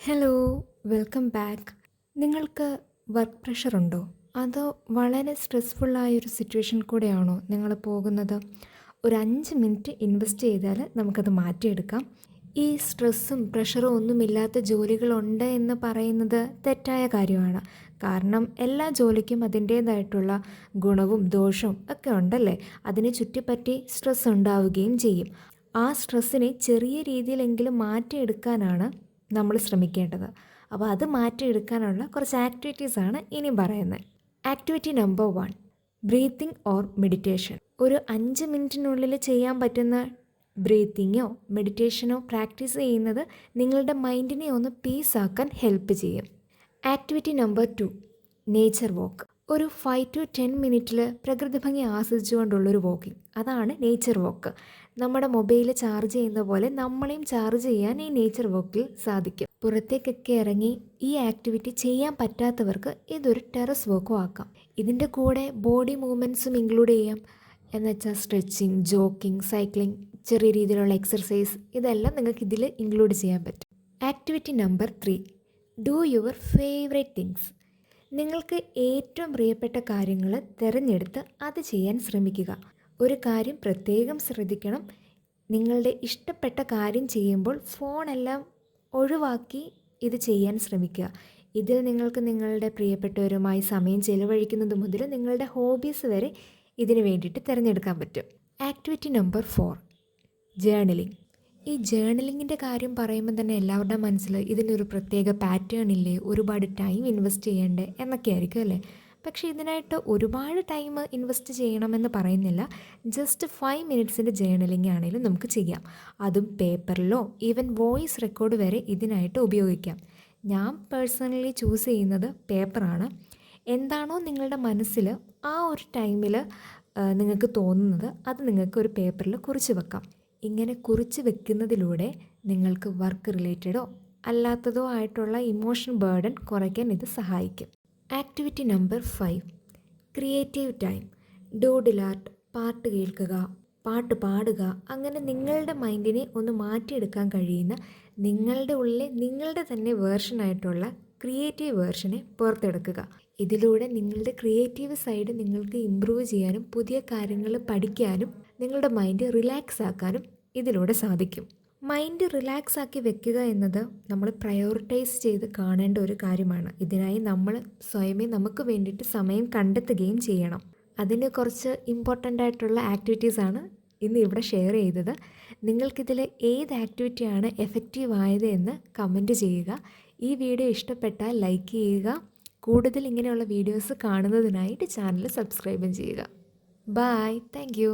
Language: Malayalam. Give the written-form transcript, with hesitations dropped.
Hello, welcome back. നിങ്ങൾക്ക് വർക്ക് പ്രഷർ ഉണ്ടോ? അതോ വളരെ സ്ട്രെസ്ഫുള്ളായൊരു സിറ്റുവേഷൻ കൂടെയാണോ നിങ്ങൾ പോകുന്നത്? ഒരു 5 മിനിറ്റ് ഇൻവെസ്റ്റ് ചെയ്താൽ നമുക്കത് മാറ്റിയെടുക്കാം. ഈ സ്ട്രെസ്സും പ്രഷറും ഒന്നുമില്ലാത്ത ജോലികളുണ്ട് എന്ന് പറയുന്നത് തെറ്റായ കാര്യമാണ്. കാരണം എല്ലാ ജോലിക്കും അതിൻ്റേതായിട്ടുള്ള ഗുണവും ദോഷവും ഒക്കെ ഉണ്ടല്ലേ. അതിനെ ചുറ്റിപ്പറ്റി സ്ട്രെസ് ഉണ്ടാവുകയും ചെയ്യും. ആ സ്ട്രെസ്സിനെ ചെറിയ രീതിയിലെങ്കിലും മാറ്റിയെടുക്കാനാണ് നമ്മൾ ശ്രമിക്കേണ്ടത്. അപ്പോൾ അത് മാറ്റിയെടുക്കാനുള്ള കുറച്ച് ആക്ടിവിറ്റീസാണ് ഇനി പറയുന്നത്. Activity number 1, breathing or meditation. ഒരു 5 മിനിറ്റിനുള്ളിൽ ചെയ്യാൻ പറ്റുന്ന ബ്രീത്തിങ്ങോ മെഡിറ്റേഷനോ പ്രാക്ടീസ് ചെയ്യുന്നത് നിങ്ങളുടെ മൈൻഡിനെ ഒന്ന് പീസാക്കാൻ ഹെൽപ്പ് ചെയ്യും. ആക്ടിവിറ്റി നമ്പർ 2, നേച്ചർ വാക്ക്. ഒരു 5 to 10 മിനിറ്റിൽ പ്രകൃതി ഭംഗി ആസ്വദിച്ചുകൊണ്ടുള്ളൊരു വാക്കിംഗ്, അതാണ് നേച്ചർ വാക്ക്. നമ്മുടെ മൊബൈൽ ചാർജ് ചെയ്യുന്ന പോലെ നമ്മളെയും ചാർജ് ചെയ്യാൻ ഈ നേച്ചർ വാക്കിൽ സാധിക്കും. പുറത്തേക്കൊക്കെ ഇറങ്ങി ഈ ആക്ടിവിറ്റി ചെയ്യാൻ പറ്റാത്തവർക്ക് ഇതൊരു ടെറസ് വാക്കും ആക്കാം. ഇതിൻ്റെ കൂടെ ബോഡി മൂവ്മെൻറ്റ്സും ഇൻക്ലൂഡ് ചെയ്യാം. എന്നുവെച്ചാൽ സ്ട്രെച്ചിങ്, ജോക്കിംഗ്, സൈക്ലിംഗ്, ചെറിയ രീതിയിലുള്ള എക്സർസൈസ്, ഇതെല്ലാം നിങ്ങൾക്ക് ഇതിൽ ഇൻക്ലൂഡ് ചെയ്യാൻ പറ്റും. Activity number 3, do your favourite things. നിങ്ങൾക്ക് ഏറ്റവും പ്രിയപ്പെട്ട കാര്യങ്ങൾ തിരഞ്ഞെടുത്ത് അത് ചെയ്യാൻ ശ്രമിക്കുക. ഒരു കാര്യം പ്രത്യേകം ശ്രദ്ധിക്കണം, നിങ്ങളുടെ ഇഷ്ടപ്പെട്ട കാര്യം ചെയ്യുമ്പോൾ ഫോണെല്ലാം ഒഴിവാക്കി ഇത് ചെയ്യാൻ ശ്രമിക്കുക. ഇതിൽ നിങ്ങൾക്ക് നിങ്ങളുടെ പ്രിയപ്പെട്ടവരുമായി സമയം ചെലവഴിക്കുന്നത് മുതൽ നിങ്ങളുടെ ഹോബീസ് വരെ ഇതിന് വേണ്ടിയിട്ട് തിരഞ്ഞെടുക്കാൻ പറ്റും. Activity number 4, journaling. ഈ ജേർണലിങ്ങിൻ്റെ കാര്യം പറയുമ്പോൾ തന്നെ എല്ലാവരുടെ മനസ്സിൽ ഇതിനൊരു പ്രത്യേക പാറ്റേൺ ഇല്ലേ, ഒരുപാട് ടൈം ഇൻവെസ്റ്റ് ചെയ്യണ്ടേ എന്നൊക്കെ ആയിരിക്കും അല്ലേ. പക്ഷേ ഇതിനായിട്ട് ഒരുപാട് ടൈം ഇൻവെസ്റ്റ് ചെയ്യണമെന്ന് പറയുന്നില്ല. ജസ്റ്റ് 5 മിനിറ്റ്സിൻ്റെ ജേർണലിംഗ് ആണെങ്കിലും നമുക്ക് ചെയ്യാം. അതും പേപ്പറിലോ ഈവൻ വോയിസ് റെക്കോർഡ് വരെ ഇതിനായിട്ട് ഉപയോഗിക്കാം. ഞാൻ പേഴ്സണലി ചൂസ് ചെയ്യുന്നത് പേപ്പറാണ്. എന്താണോ നിങ്ങളുടെ മനസ്സിൽ ആ ഒരു ടൈമിൽ നിങ്ങൾക്ക് തോന്നുന്നത് അത് നിങ്ങൾക്ക് ഒരു പേപ്പറിൽ കുറിച്ച് വെക്കാം. ഇങ്ങനെ കുറിച്ച് വെക്കുന്നതിലൂടെ നിങ്ങൾക്ക് വർക്ക് റിലേറ്റഡോ അല്ലാത്തതോ ആയിട്ടുള്ള ഇമോഷൻ ബേർഡൻ കുറയ്ക്കാൻ ഇത് സഹായിക്കും. Activity number 5, creative time. Doodle art, പാട്ട് കേൾക്കുക, പാട്ട് പാടുക, അങ്ങനെ നിങ്ങളുടെ മൈൻഡിനെ ഒന്ന് മാറ്റിയെടുക്കാൻ കഴിയുന്ന നിങ്ങളുടെ ഉള്ളിലെ നിങ്ങളുടെ തന്നെ വേർഷനായിട്ടുള്ള ക്രിയേറ്റീവ് വേർഷനെ പുറത്തെടുക്കുക. ഇതിലൂടെ നിങ്ങളുടെ ക്രിയേറ്റീവ് സൈഡ് നിങ്ങൾക്ക് ഇമ്പ്രൂവ് ചെയ്യാനും പുതിയ കാര്യങ്ങൾ പഠിക്കാനും നിങ്ങളുടെ മൈൻഡ് റിലാക്സ് ആക്കാനും ഇതിലൂടെ സാധിക്കും. മൈൻഡ് റിലാക്സ് ആക്കി വെക്കുക എന്നത് നമ്മൾ പ്രയോറിറ്റൈസ് ചെയ്ത് കാണേണ്ട ഒരു കാര്യമാണ്. ഇതിനായി നമ്മൾ സ്വയമേ നമുക്ക് വേണ്ടിയിട്ട് സമയം കണ്ടെത്തുകയും ചെയ്യണം. അതിന് കുറച്ച് ഇമ്പോർട്ടൻ്റ് ആയിട്ടുള്ള ആക്ടിവിറ്റീസാണ് ഇന്ന് ഇവിടെ ഷെയർ ചെയ്തത്. നിങ്ങൾക്കിതിൽ ഏത് ആക്ടിവിറ്റിയാണ് എഫക്റ്റീവ് ആയത് എന്ന് കമൻറ്റ് ചെയ്യുക. ഈ വീഡിയോ ഇഷ്ടപ്പെട്ടാൽ ലൈക്ക് ചെയ്യുക. കൂടുതൽ ഇങ്ങനെയുള്ള വീഡിയോസ് കാണുന്നതിനായിട്ട് ചാനൽ സബ്സ്ക്രൈബും ചെയ്യുക. Bye, thank U.